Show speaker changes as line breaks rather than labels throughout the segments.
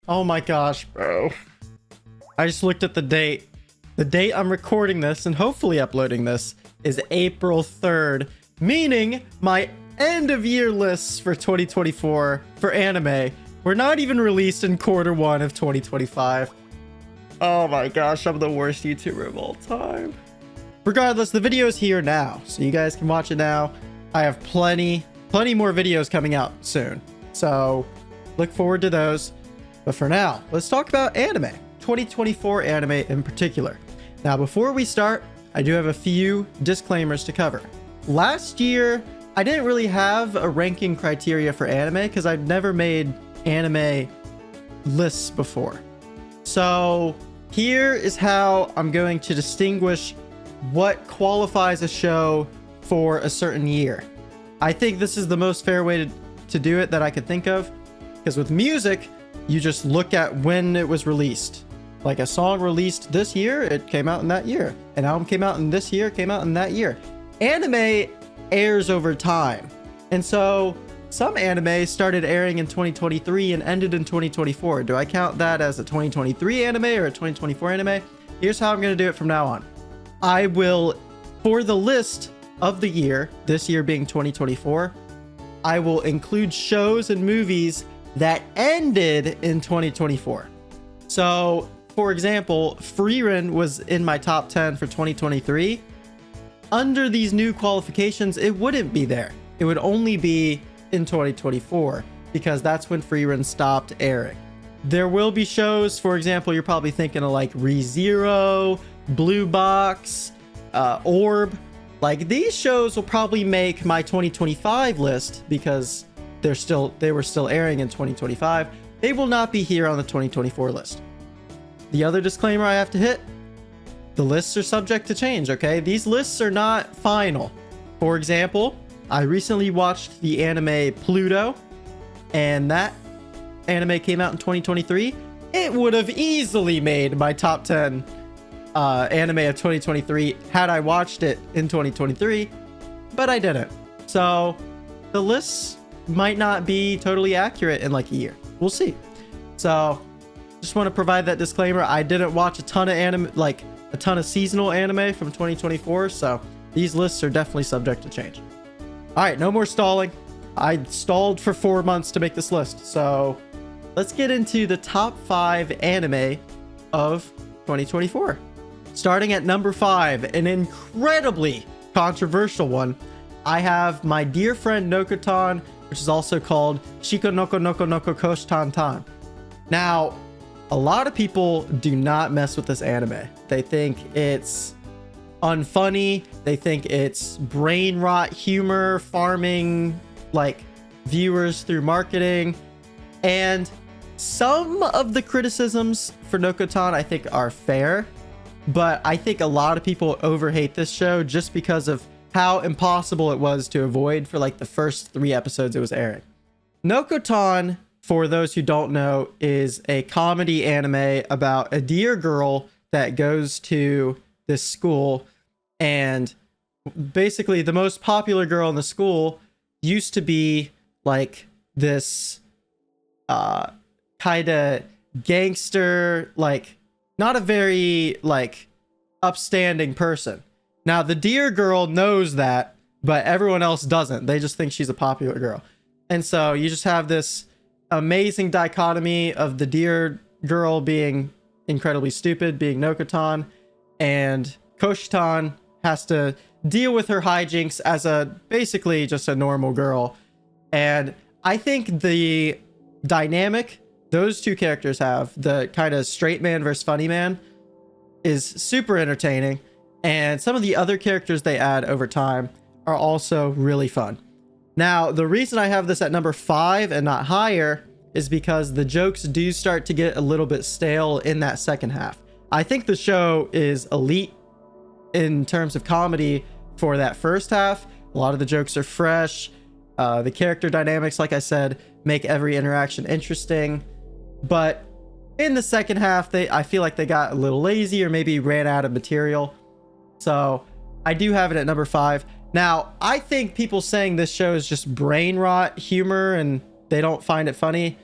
Oh my gosh, bro. I just looked at the date. The date I'm recording this and hopefully uploading this is April 3rd, meaning my end of year lists for 2024 for anime were not even released in Q1 of 2025. Oh my gosh, I'm the worst YouTuber of all time. Regardless, the video is here now, so you guys can watch it now. I have plenty more videos coming out soon, so look forward to those. But for now, let's talk about anime, 2024 anime in particular. Now, before we start, I do have a few disclaimers to cover. Last year, I didn't really have a ranking criteria for anime because I've never made anime lists before. So here is how I'm going to distinguish what qualifies a show for a certain year. I think this is the most fair way to do it that I could think of, because with music, you just look at when it was released. Like a song released this year, it came out in that year. An album came out in this year, came out in that year. Anime airs over time. And so some anime started airing in 2023 and ended in 2024. Do I count that as a 2023 anime or a 2024 anime? Here's how I'm going to do it from now on. I will, for the list of the year, this year being 2024, I will include shows and movies that ended in 2024. So, for example, Frieren was in my top 10 for 2023. Under these new qualifications, it wouldn't be there. It would only be in 2024 because that's when Frieren stopped airing. There will be shows, for example, you're probably thinking of like ReZero, Blue Box, Orb. Like these shows will probably make my 2025 list because they were still airing in 2025. They will not be here on the 2024 list. The other disclaimer I have to hit, the lists are subject to change, okay? These lists are not final. For example, I recently watched the anime Pluto, and that anime came out in 2023. It would have easily made my top 10 anime of 2023 had I watched it in 2023, but I didn't. So the lists might not be totally accurate in like a year. We'll see. So just want to provide that disclaimer. I didn't watch a ton of anime, like a ton of seasonal anime from 2024, so these lists are definitely subject to change. All right, no more stalling. I stalled for 4 months to make this list, so let's get into the top 5 anime of 2024. Starting at number 5, an incredibly controversial one, I have my dear friend Nokotan, which is also called Shiko Noko Noko Noko Kosh Tan Tan. Now, a lot of people do not mess with this anime. They think it's unfunny. They think it's brain rot humor, farming like viewers through marketing. And some of the criticisms for Nokotan I think are fair, but I think a lot of people overhate this show just because of how impossible it was to avoid for like the first 3 episodes it was airing. Nokotan, for those who don't know, is a comedy anime about a dear girl that goes to this school, and basically the most popular girl in the school used to be like this kind of gangster, like not a very like upstanding person. Now the dear girl knows that, but everyone else doesn't. They just think she's a popular girl. And so you just have this amazing dichotomy of the dear girl being incredibly stupid, being Nokotan, and Koshtan has to deal with her hijinks as a basically just a normal girl. And I think the dynamic those two characters have, the kind of straight man versus funny man, is super entertaining. And some of the other characters they add over time are also really fun. Now, the reason I have this at number 5 and not higher is because the jokes do start to get a little bit stale in that second half. I think the show is elite in terms of comedy for that first half. A lot of the jokes are fresh. The character dynamics, like I said, make every interaction interesting. But in the second half, I feel like they got a little lazy or maybe ran out of material. So I do have it at number 5. Now, I think people saying this show is just brain rot humor and they don't find it funny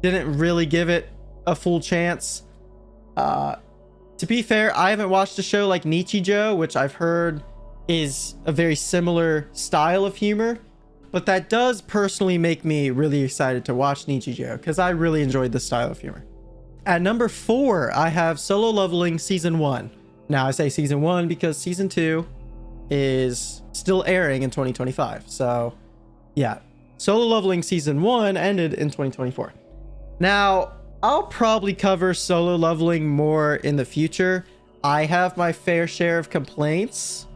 didn't really give it a full chance. To be fair, I haven't watched a show like Nichijou, which I've heard is a very similar style of humor, but that does personally make me really excited to watch Nichijou because I really enjoyed this style of humor. At number 4, I have Solo Leveling Season 1. Now, I say Season 1 because Season 2 is still airing in 2025. So, yeah. Solo Leveling Season 1 ended in 2024. Now, I'll probably cover Solo Leveling more in the future. I have my fair share of complaints,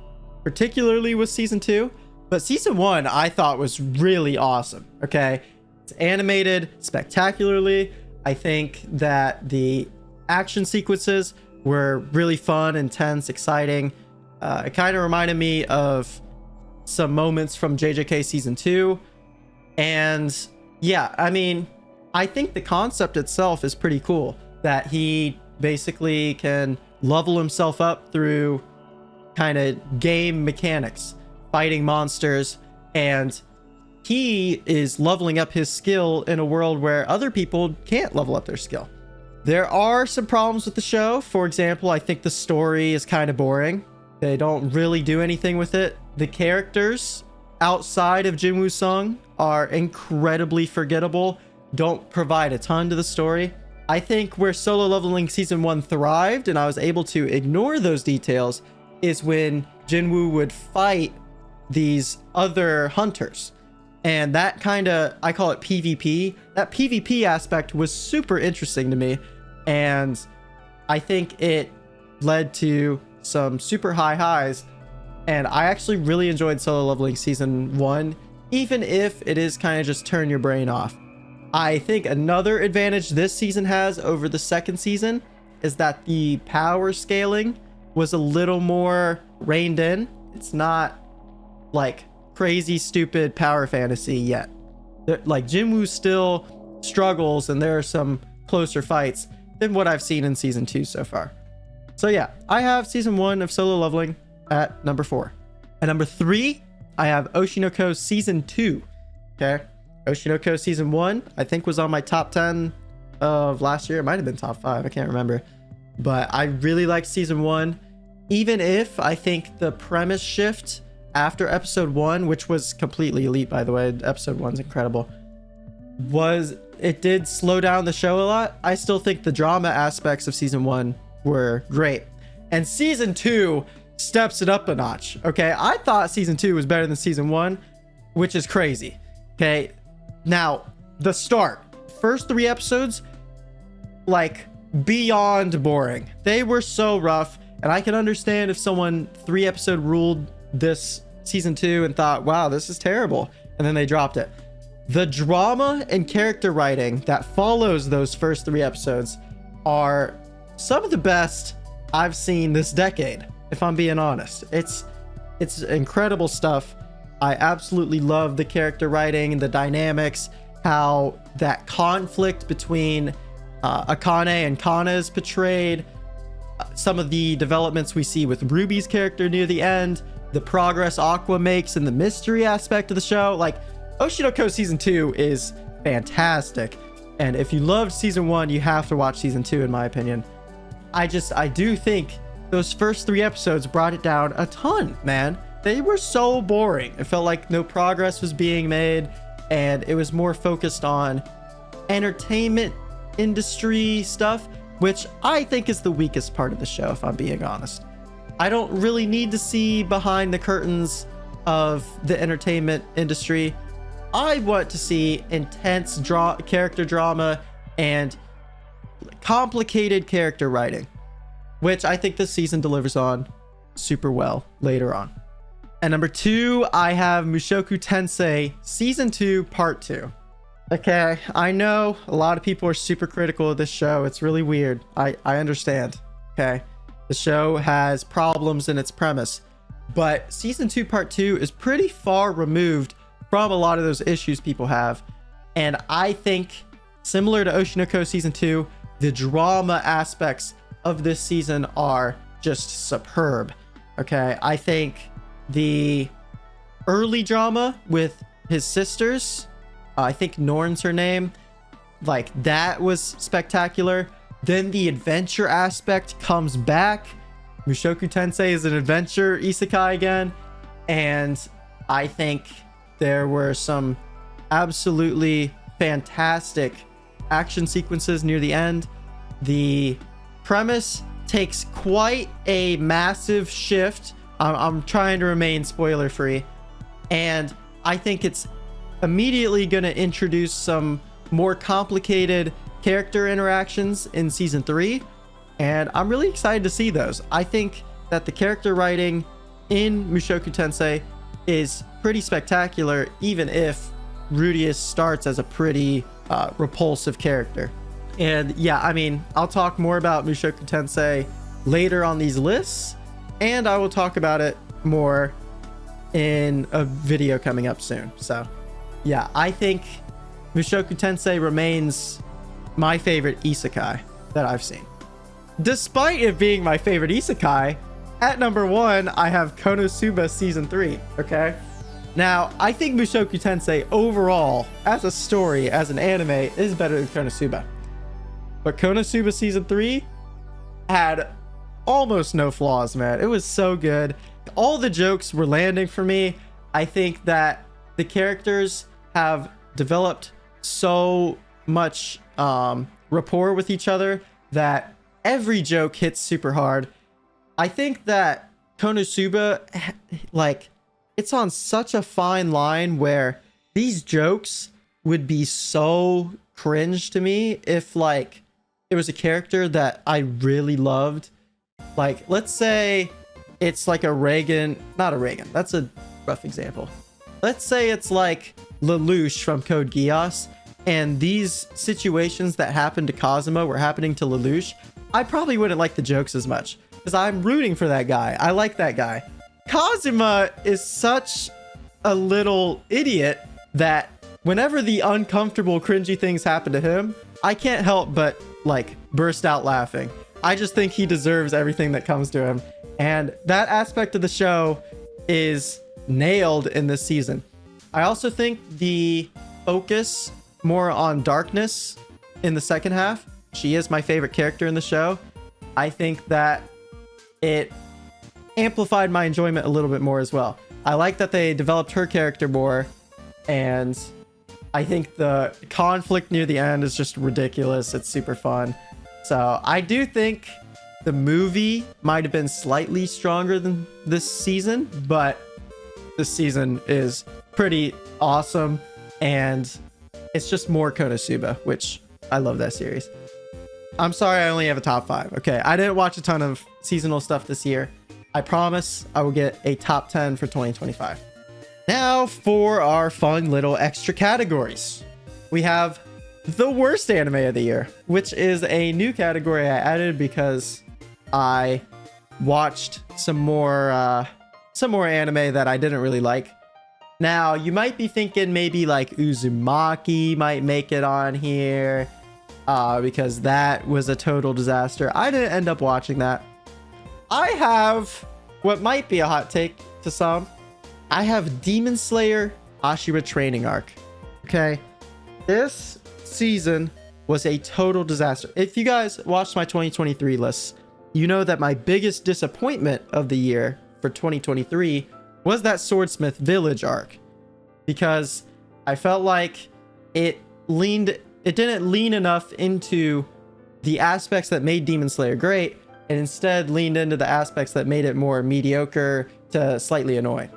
particularly with Season 2. But Season 1, I thought was really awesome, okay? It's animated spectacularly. I think that the action sequences were really fun, intense, exciting. It kind of reminded me of some moments from JJK Season 2. And yeah, I mean, I think the concept itself is pretty cool. That he basically can level himself up through kind of game mechanics, fighting monsters, and he is leveling up his skill in a world where other people can't level up their skill. There are some problems with the show. For example, I think the story is kind of boring. They don't really do anything with it. The characters outside of Jinwoo Sung are incredibly forgettable, don't provide a ton to the story. I think where Solo Leveling Season 1 thrived, and I was able to ignore those details, is when Jinwoo would fight these other hunters. And that kind of, I call it PvP. That PvP aspect was super interesting to me. And I think it led to some super high highs. And I actually really enjoyed Solo Leveling Season 1, even if it is kind of just turn your brain off. I think another advantage this season has over the second season is that the power scaling was a little more reined in. It's not like crazy stupid power fantasy yet. Like Jinwoo still struggles and there are some closer fights than what I've seen in Season 2 so far. So yeah, I have Season 1 of Solo Leveling at number 4. At number 3, I have Oshinoko Season 2. Okay. Oshinoko Season 1, I think, was on my top 10 of last year. It might have been top 5. I can't remember. But I really liked Season 1. Even if I think the premise shift after Episode 1, which was completely elite, by the way. Episode 1's incredible. It did slow down the show a lot. I still think the drama aspects of Season 1 were great. And Season 2 steps it up a notch. Okay. I thought Season 2 was better than Season 1, which is crazy. Okay. Now, the start. First 3 episodes, like, beyond boring. They were so rough, and I can understand if someone 3-episode ruled this Season 2 and thought, wow, this is terrible, and then they dropped it. The drama and character writing that follows those first 3 episodes are some of the best I've seen this decade, if I'm being honest. It's incredible stuff. I absolutely love the character writing and the dynamics, how that conflict between Akane and Kana is portrayed, some of the developments we see with Ruby's character near the end, the progress Aqua makes, and the mystery aspect of the show. Like, Oshinoko Season 2 is fantastic. And if you loved Season 1, you have to watch Season 2, in my opinion. I do think those first 3 episodes brought it down a ton, man. They were so boring. It felt like no progress was being made, and it was more focused on entertainment industry stuff, which I think is the weakest part of the show, if I'm being honest. I don't really need to see behind the curtains of the entertainment industry. I want to see intense character drama and complicated character writing, which I think this season delivers on super well later on. At number 2, I have Mushoku Tensei Season 2 Part 2. Okay, I know a lot of people are super critical of this show. It's really weird. I understand. Okay, the show has problems in its premise, but Season 2 Part 2 is pretty far removed from a lot of those issues people have. And I think, similar to Oshinoko Season 2, the drama aspects of this season are just superb. Okay, I think the early drama with his sisters, I think Norn's her name, like that was spectacular. Then the adventure aspect comes back. Mushoku Tensei is an adventure isekai again, and I think there were some absolutely fantastic action sequences near the end. The premise takes quite a massive shift. I'm trying to remain spoiler free, and I think it's immediately going to introduce some more complicated character interactions in season 3, and I'm really excited to see those. I think that the character writing in Mushoku Tensei is pretty spectacular, even if Rudeus starts as a pretty repulsive character. And yeah, I mean, I'll talk more about Mushoku Tensei later on these lists, and I will talk about it more in a video coming up soon. So yeah, I think Mushoku Tensei remains my favorite isekai that I've seen. Despite it being my favorite isekai, at number 1, I have Konosuba Season 3, okay? Now, I think Mushoku Tensei overall, as a story, as an anime, is better than Konosuba. But Konosuba Season 3 had almost no flaws, man. It was so good. All the jokes were landing for me. I think that the characters have developed so much rapport with each other that every joke hits super hard. I think that Konosuba, like, it's on such a fine line where these jokes would be so cringe to me if, like, it was a character that I really loved. Like, let's say it's like a Reagan, not a Reagan, that's a rough example. Let's say it's like Lelouch from Code Geass, and these situations that happened to Kazuma were happening to Lelouch. I probably wouldn't like the jokes as much because I'm rooting for that guy. I like that guy. Kazuma is such a little idiot that whenever the uncomfortable, cringy things happen to him, I can't help but like burst out laughing. I just think he deserves everything that comes to him. And that aspect of the show is nailed in this season. I also think the focus more on darkness in the second half. She is my favorite character in the show. I think that it amplified my enjoyment a little bit more as well. I like that they developed her character more, and I think the conflict near the end is just ridiculous. It's super fun. So I do think the movie might have been slightly stronger than this season, but this season is pretty awesome, and it's just more Konosuba, which I love that series. I'm sorry I only have a top 5. Okay, I didn't watch a ton of seasonal stuff this year. I promise I will get a top 10 for 2025. Now for our fun little extra categories. We have the worst anime of the year, which is a new category I added because I watched some more anime that I didn't really like. Now, you might be thinking maybe like Uzumaki might make it on here because that was a total disaster. I didn't end up watching that. I have what might be a hot take to some. I have Demon Slayer Hashira Training Arc. Okay, this season was a total disaster. If you guys watched my 2023 lists, you know that my biggest disappointment of the year for 2023 was that Swordsmith Village arc, because I felt like it didn't lean enough into the aspects that made Demon Slayer great, and instead leaned into the aspects that made it more mediocre to slightly annoying.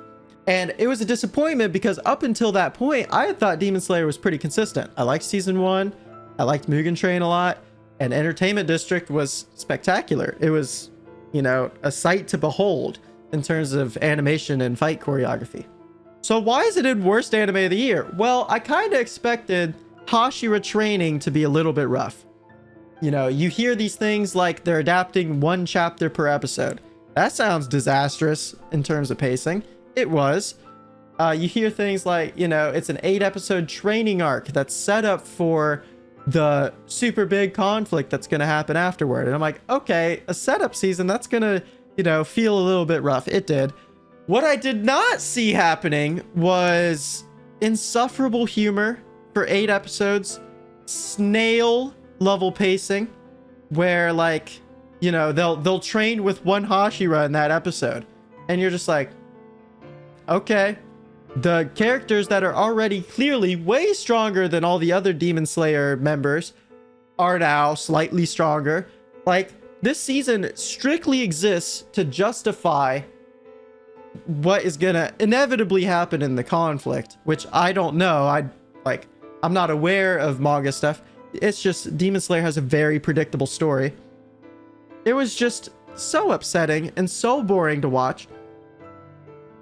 And it was a disappointment because up until that point, I had thought Demon Slayer was pretty consistent. I liked season 1, I liked Mugen Train a lot, and Entertainment District was spectacular. It was, you know, a sight to behold in terms of animation and fight choreography. So why is it in worst anime of the year? Well, I kind of expected Hashira Training to be a little bit rough. You know, you hear these things like they're adapting 1 chapter per episode. That sounds disastrous in terms of pacing. It was. You hear things like, you know, it's an 8-episode training arc that's set up for the super big conflict that's going to happen afterward. And I'm like, okay, a setup season, that's going to, you know, feel a little bit rough. It did. What I did not see happening was insufferable humor for 8 episodes snail level pacing where, like, you know, they'll train with one Hashira in that episode, and you're just like, okay, the characters that are already clearly way stronger than all the other Demon Slayer members are now slightly stronger. Like, this season strictly exists to justify what is gonna inevitably happen in the conflict, which I don't know. I'm not aware of manga stuff. It's just Demon Slayer has a very predictable story. It was just so upsetting and so boring to watch.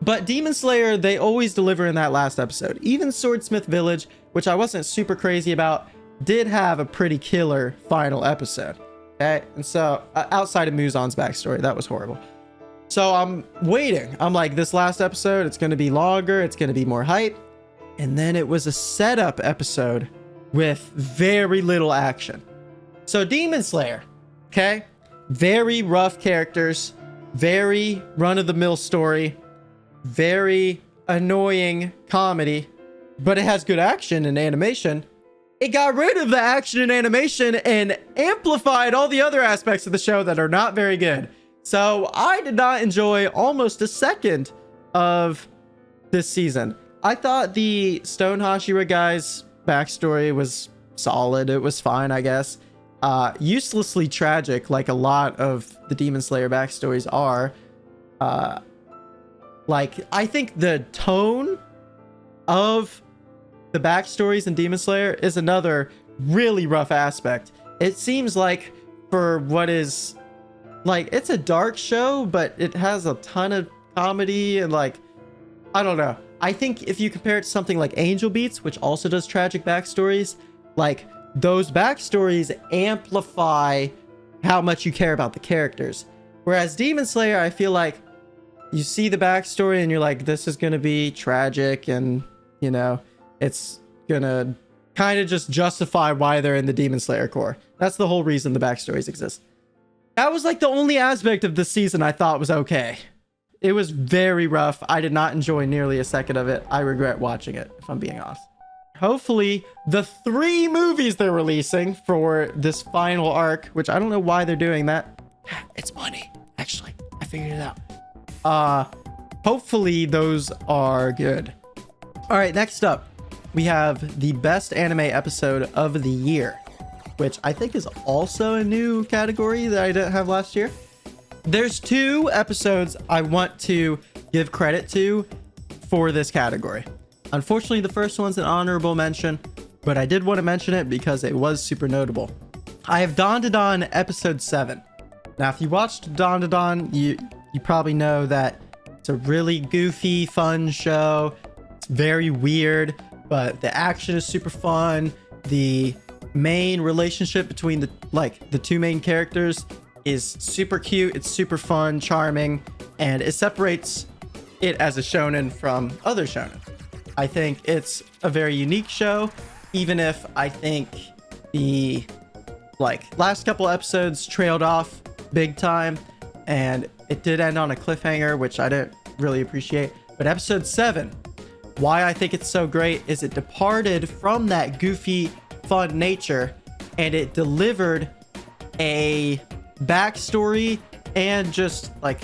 But Demon Slayer, they always deliver in that last episode. Even Swordsmith Village, which I wasn't super crazy about, did have a pretty killer final episode. Okay, and so outside of Muzan's backstory, that was horrible. So I'm waiting. I'm like, this last episode, it's going to be longer. It's going to be more hype. And then it was a setup episode with very little action. So Demon Slayer, okay? Very rough characters, very run-of-the-mill story, very annoying comedy, but it has good action and animation. It got rid of the action and animation and amplified all the other aspects of the show that are not very good. So I did not enjoy almost a second of this season. I thought the Stone Hashira guy's backstory was solid. It was fine, I guess. Uselessly tragic, like a lot of the Demon Slayer backstories are. Like, I think the tone of the backstories in Demon Slayer is another really rough aspect. It seems like, for what is, like, it's a dark show, but it has a ton of comedy and, like, I don't know. I think if you compare it to something like Angel Beats, which also does tragic backstories, like, those backstories amplify how much you care about the characters. Whereas Demon Slayer, I feel like you see the backstory and you're like, this is going to be tragic, and, you know, it's going to kind of just justify why they're in the Demon Slayer core. That's the whole reason the backstories exist. That was like the only aspect of this season I thought was okay. It was very rough. I did not enjoy nearly a second of it. I regret watching it, if I'm being honest. Hopefully, the 3 movies they're releasing for this final arc, which I don't know why they're doing that. It's money, actually. I figured it out. Hopefully, those are good. All right, next up, we have the best anime episode of the year, which I think is also a new category that I didn't have last year. There's 2 episodes I want to give credit to for this category. Unfortunately, the first one's an honorable mention, but I did want to mention it because it was super notable. I have Dandadan episode 7. Now, if you watched Dandadan, you probably know that it's a really goofy, fun show. It's very weird, but the action is super fun. The main relationship between the 2 main characters is super cute. It's super fun, charming, and it separates it as a shonen from other shonen. I think it's a very unique show, even if I think the last couple episodes trailed off big time, and it did end on a cliffhanger, which I didn't really appreciate. But episode 7, why I think it's so great is it departed from that goofy, fun nature, and it delivered a backstory and just like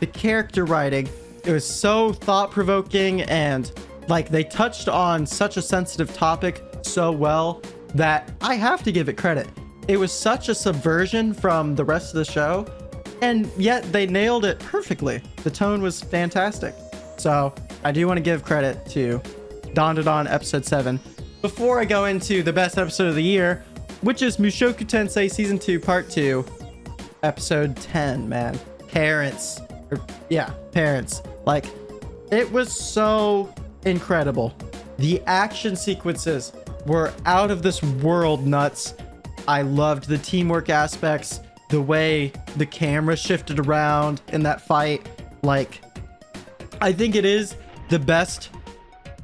the character writing. It was so thought-provoking, and like they touched on such a sensitive topic so well that I have to give it credit. It was such a subversion from the rest of the show, and yet they nailed it perfectly. The tone was fantastic. So I do want to give credit to Dandadan episode 7 before I go into the best episode of the year, which is Mushoku Tensei season 2 part 2 episode 10. Man, parents. Like, it was so incredible. The action sequences were out of this world nuts. I loved the teamwork aspects, the way the camera shifted around in that fight. Like, I think it is the best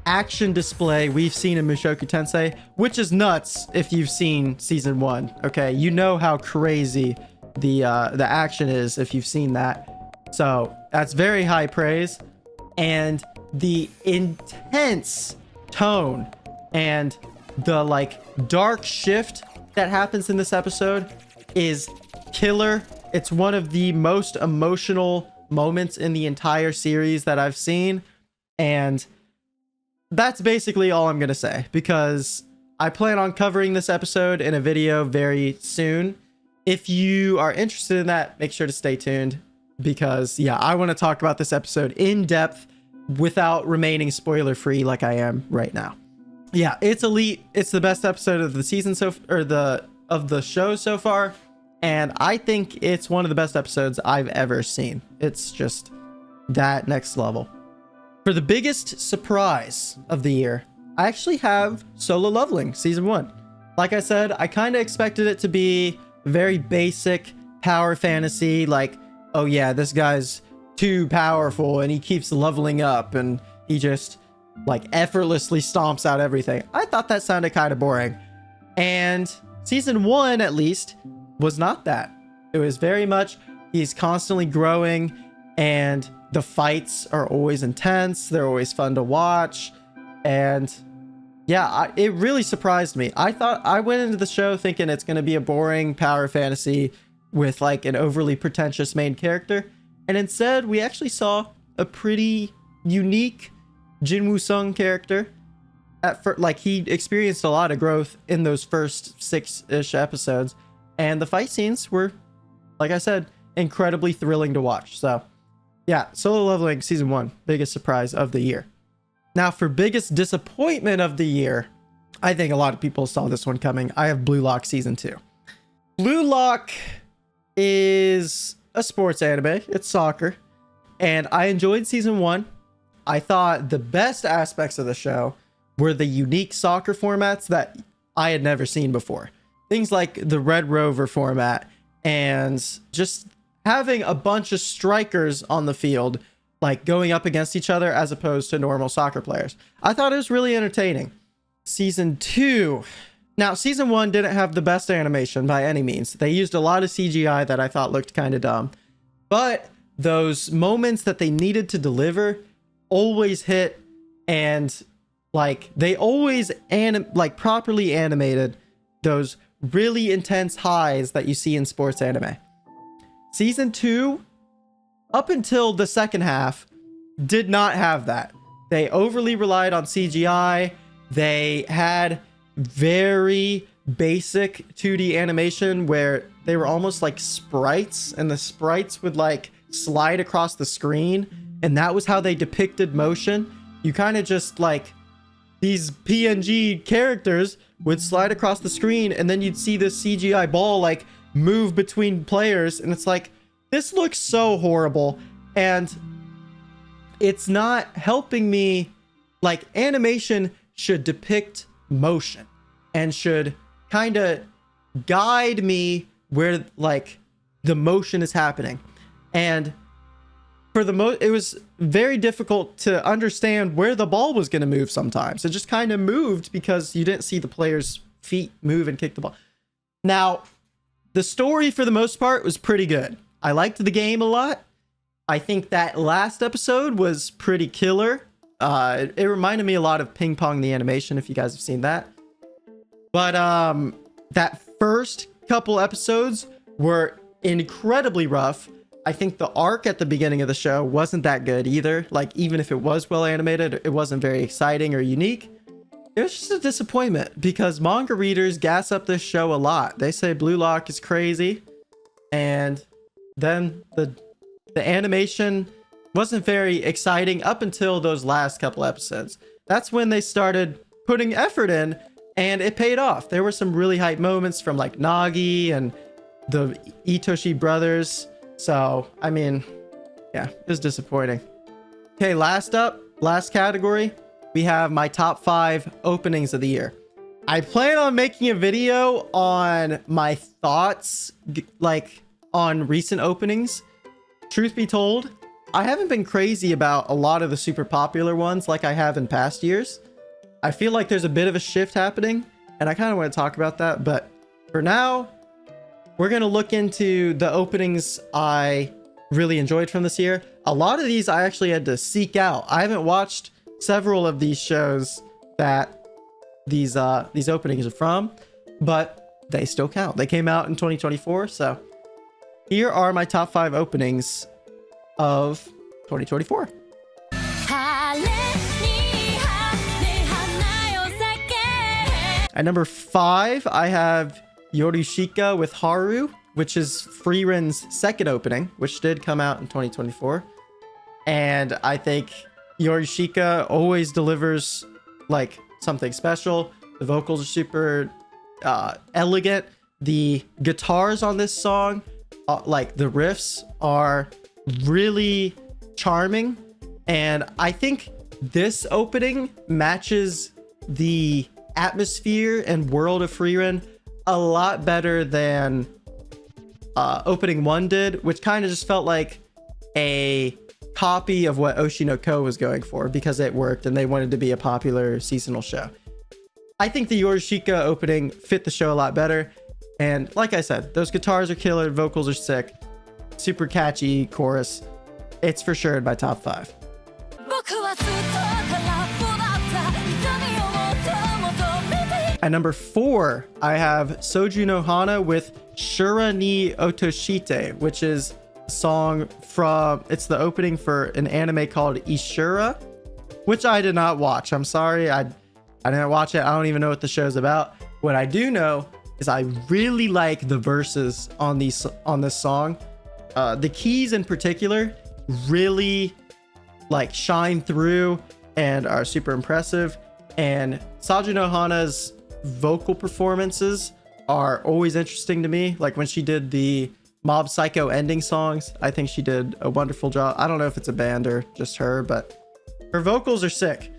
action display we've seen in Mushoku Tensei, which is nuts if you've seen season 1. Okay, you know how crazy the action is if you've seen that. So that's very high praise. And the intense tone and the like dark shift that happens in this episode is killer. It's one of the most emotional moments in the entire series that I've seen. And that's basically all I'm going to say, because I plan on covering this episode in a video very soon. If you are interested in that, make sure to stay tuned, because yeah, I want to talk about this episode in depth without remaining spoiler free like I am right now. Yeah, it's elite. It's the best episode of the season of the show so far, and I think it's one of the best episodes I've ever seen. It's just that next level. For the biggest surprise of the year, I actually have Solo Leveling Season 1. Like I said, I kind of expected it to be very basic power fantasy, like, oh yeah, this guy's too powerful and he keeps leveling up and he just like effortlessly stomps out everything. I thought that sounded kind of boring. And Season 1, at least, was not that. It was very much, he's constantly growing, and the fights are always intense. They're always fun to watch. And yeah, it really surprised me. I went into the show thinking it's going to be a boring power fantasy with like an overly pretentious main character. And instead, we actually saw a pretty unique Jin Woo-sung character. Like, he experienced a lot of growth in those first 6-ish episodes. And the fight scenes were, like I said, incredibly thrilling to watch. So yeah, Solo Leveling Season 1, biggest surprise of the year. Now, for biggest disappointment of the year, I think a lot of people saw this one coming. I have Blue Lock Season 2. Blue Lock is a sports anime. It's soccer. And I enjoyed Season 1. I thought the best aspects of the show were the unique soccer formats that I had never seen before. Things like the Red Rover format, and just having a bunch of strikers on the field, like going up against each other as opposed to normal soccer players. I thought it was really entertaining. Season 2. Now, Season 1 didn't have the best animation by any means. They used a lot of CGI that I thought looked kind of dumb. But those moments that they needed to deliver always hit, and like they always properly animated those really intense highs that you see in sports anime. Season 2, up until the second half, did not have that. They overly relied on CGI. They had very basic 2D animation where they were almost like sprites, and the sprites would like slide across the screen, and that was how they depicted motion. You kind of just like, these PNG characters would slide across the screen, and then you'd see this CGI ball like move between players, and it's like, this looks so horrible, and it's not helping me. Like, animation should depict motion and should kind of guide me where like the motion is happening. And for the it was very difficult to understand where the ball was going to move sometimes. It just kind of moved because you didn't see the players' feet move and kick the ball. Now, the story for the most part was pretty good. I liked the game a lot. I think that last episode was pretty killer. It reminded me a lot of Ping Pong the Animation, if you guys have seen that. But that first couple episodes were incredibly rough. I think the arc at the beginning of the show wasn't that good either. Like, even if it was well animated, it wasn't very exciting or unique. It was just a disappointment because manga readers gas up this show a lot. They say Blue Lock is crazy, and then the animation wasn't very exciting up until those last couple episodes. That's when they started putting effort in, and it paid off. There were some really hype moments from like Nagi and the Itoshi brothers. So, I mean, yeah, it was disappointing. Okay, last category, we have my top 5 openings of the year. I plan on making a video on my thoughts, like, on recent openings. Truth be told, I haven't been crazy about a lot of the super popular ones like I have in past years. I feel like there's a bit of a shift happening, and I kind of want to talk about that, but for now, we're going to look into the openings I really enjoyed from this year. A lot of these I actually had to seek out. I haven't watched several of these shows that these openings are from, but they still count. They came out in 2024, so here are my top 5 openings of 2024. At number 5, I have Yorushika with Haru, which is Frierin's second opening, which did come out in 2024. And I think Yorushika always delivers like something special. The vocals are super elegant. The guitars on this song, like the riffs, are really charming. And I think this opening matches the atmosphere and world of Frieren a lot better than opening 1 did, which kind of just felt like a copy of what Oshinoko was going for because it worked and they wanted to be a popular seasonal show. I think the Yorushika opening fit the show a lot better. And like I said, those guitars are killer, vocals are sick, super catchy chorus. It's for sure in my top 5. At number 4, I have Soju no Hana with Shura ni Otoshite, which is a song from, it's the opening for an anime called Ishura, which I did not watch. I'm sorry, I didn't watch it. I don't even know what the show's about. What I do know is I really like the verses on this song. The keys in particular really like shine through and are super impressive. And Soju no Hana's vocal performances are always interesting to me. Like when she did the Mob Psycho ending songs, I think she did a wonderful job. I don't know if it's a band or just her, but her vocals are sick.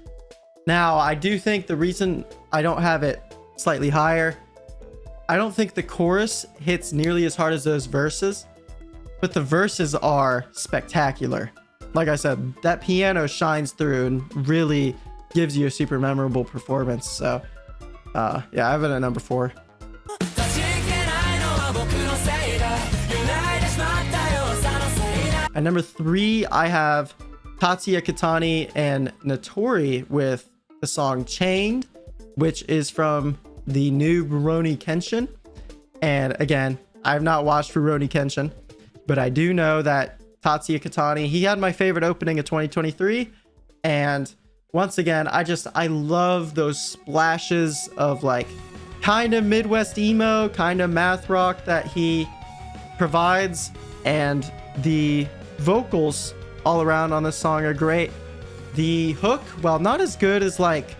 Now, I do think the reason I don't have it slightly higher, I don't think the chorus hits nearly as hard as those verses, but the verses are spectacular. Like I said, that piano shines through and really gives you a super memorable performance. So yeah, I have it at number 4. At number 3, I have Tatsuya Kitani and Natori with the song Chained, which is from the new Rurouni Kenshin. And again, I have not watched Rurouni Kenshin, but I do know that Tatsuya Kitani, he had my favorite opening of 2023. And once again, I love those splashes of like kind of Midwest emo, kind of math rock that he provides. And the vocals all around on this song are great. The hook, while not as good as like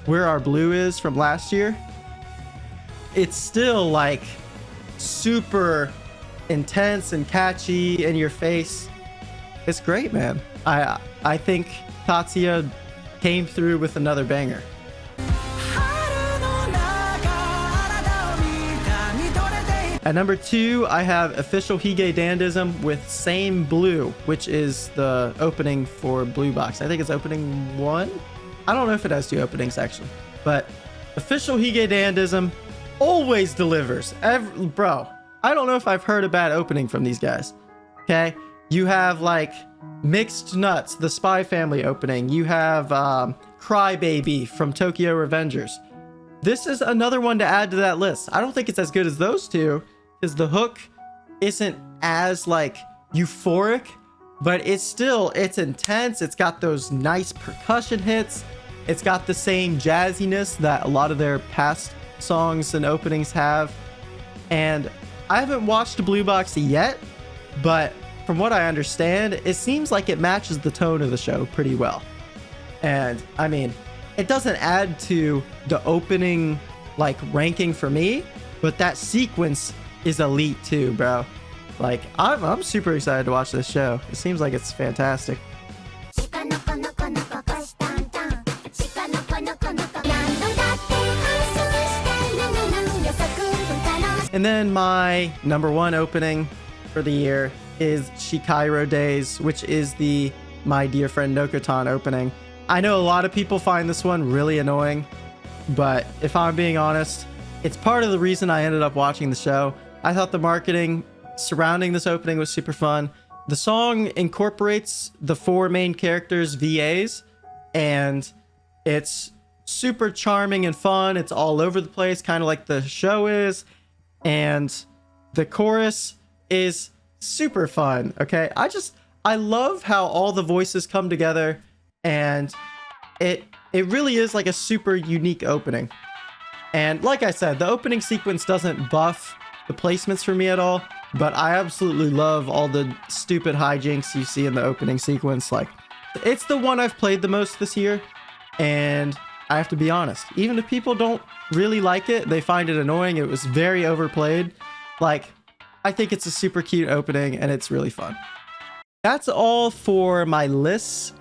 Where Our Blue is from last year, it's still like super intense and catchy, in your face. It's great, man. I think Tatsuya came through with another banger. At number 2, I have Official Hige Dandism with Same Blue, which is the opening for Blue Box. I think it's opening 1. I don't know if it has 2 openings actually, but Official Hige Dandism always delivers. Bro, I don't know if I've heard a bad opening from these guys. Okay, you have like Mixed Nuts, the Spy Family opening. You have Crybaby from Tokyo Revengers. This is another one to add to that list. I don't think it's as good as those two, because the hook isn't as like euphoric, but it's intense. It's got those nice percussion hits. It's got the same jazziness that a lot of their past songs and openings have. And I haven't watched Blue Box yet, but from what I understand, it seems like it matches the tone of the show pretty well. And I mean, it doesn't add to the opening like ranking for me, but that sequence is elite too, bro. Like I'm super excited to watch this show. It seems like it's fantastic. And then my number 1 opening for the year is Shikairo Days, which is the My Dear Friend Nokotan opening. I know a lot of people find this one really annoying, but if I'm being honest, it's part of the reason I ended up watching the show. I thought the marketing surrounding this opening was super fun. The song incorporates the 4 main characters' VAs, and it's super charming and fun. It's all over the place, kind of like the show is. And the chorus is super fun. Okay. I love how all the voices come together, and it really is like a super unique opening. And like I said, the opening sequence doesn't buff the placements for me at all, but I absolutely love all the stupid hijinks you see in the opening sequence. Like, it's the one I've played the most this year, and I have to be honest, even if people don't really like it, they find it annoying. It was very overplayed. Like, I think it's a super cute opening, and it's really fun. That's all for my lists.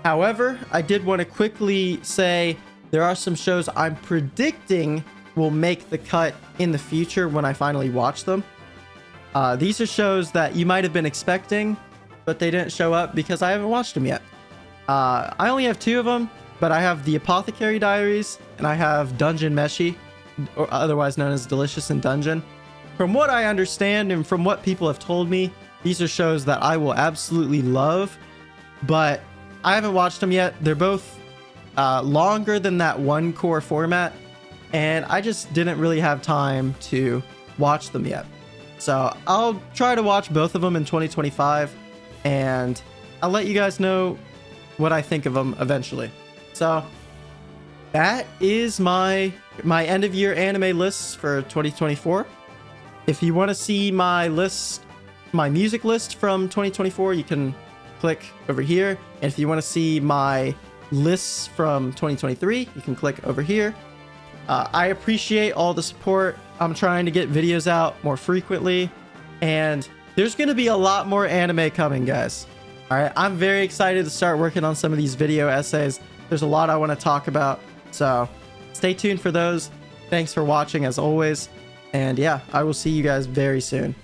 However, I did want to quickly say there are some shows I'm predicting will make the cut in the future when I finally watch them. These are shows that you might have been expecting, but they didn't show up because I haven't watched them yet. I only have 2 of them, but I have The Apothecary Diaries and I have Dungeon Meshi, or otherwise known as Delicious in Dungeon. From what I understand and from what people have told me, these are shows that I will absolutely love, but I haven't watched them yet. They're both longer than that one core format, and I just didn't really have time to watch them yet. So I'll try to watch both of them in 2025, and I'll let you guys know what I think of them eventually. So that is my end of year anime lists for 2024. If you want to see my list, my music list from 2024, you can click over here. And if you want to see my lists from 2023, you can click over here. I appreciate all the support. I'm trying to get videos out more frequently, and there's going to be a lot more anime coming, guys. All right, I'm very excited to start working on some of these video essays. There's a lot I want to talk about, so stay tuned for those. Thanks for watching as always, and yeah, I will see you guys very soon.